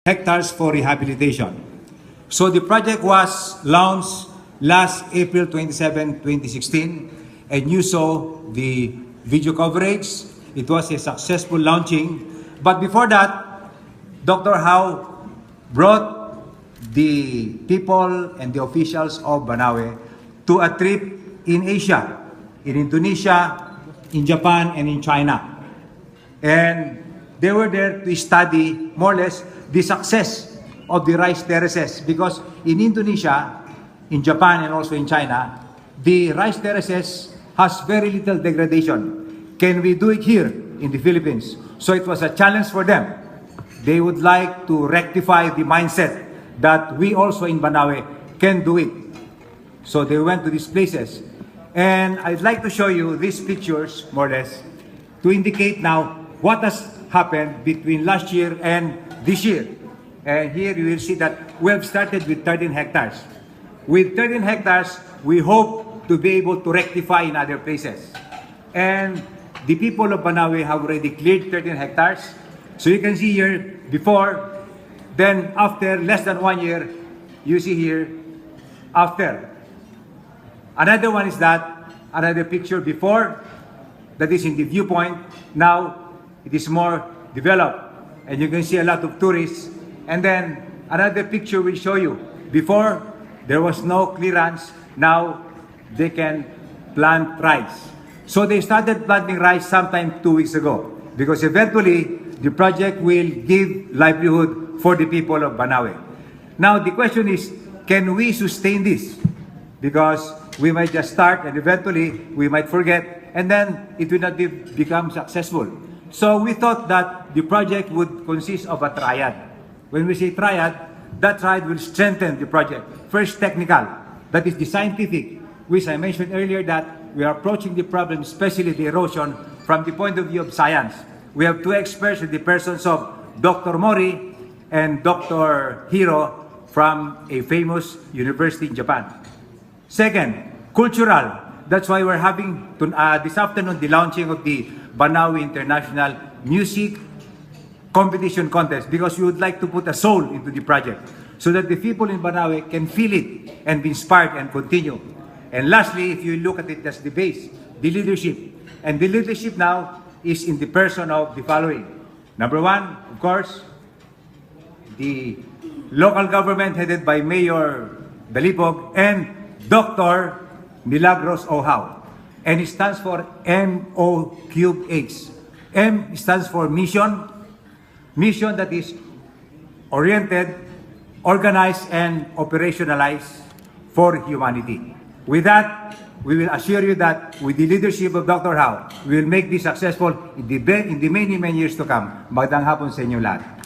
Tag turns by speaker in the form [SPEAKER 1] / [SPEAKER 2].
[SPEAKER 1] hectares for rehabilitation. So the project was launched last April 27, 2016, and you saw the video coverage. It was a successful launching. But before that, Dr. Howe brought the people and the officials of Banaue to a trip in Asia, in Indonesia, in Japan, and in China. And they were there to study more or less the success of the rice terraces, because in Indonesia, in Japan, and also in China, the rice terraces has very little degradation. Can we do it here in the Philippines? So it was a challenge for them. They would like to rectify the mindset that we also in Banaue can do it. So they went to these places. And I'd like to show you these pictures, more or less, to indicate now what has happened between last year and this year. And here you will see that we have started with 13 hectares. With 13 hectares, we hope to be able to rectify in other places. And the people of Banaue have already cleared 13 hectares. So you can see here before, then after less than 1 year, you see here after. Another one is that, another picture before, that is in the viewpoint. Now it is more developed, and you can see a lot of tourists. And then another picture will show you, before there was no clearance, now they can plant rice. So they started planting rice sometime 2 weeks ago, because eventually the project will give livelihood for the people of Banaue. Now the question is, can we sustain this? Because we might just start and eventually we might forget, and then it will not become successful. So we thought that the project would consist of a triad. When we say triad, that triad will strengthen the project. First, technical, that is the scientific, which I mentioned earlier, that we are approaching the problem, especially the erosion, from the point of view of science. We have two experts in the persons of Dr. Mori and Dr. Hiro from a famous university in Japan. Second, cultural. That's why we're having this afternoon the launching of the Banaue International Music Competition Contest, because we would like to put a soul into the project so that the people in Banaue can feel it and be inspired and continue. And lastly, if you look at it as the base, the leadership. And the leadership now is in the person of the following. Number one, of course, the local government headed by Mayor Dalipog and Dr. Milagros Ohao. And it stands for MOQH. M stands for mission. Mission that is oriented, organized, and operationalized for humanity. With that, we will assure you that with the leadership of Dr. Howe, we will make this successful in the many, many years to come. Magandang hapon sa inyo lahat.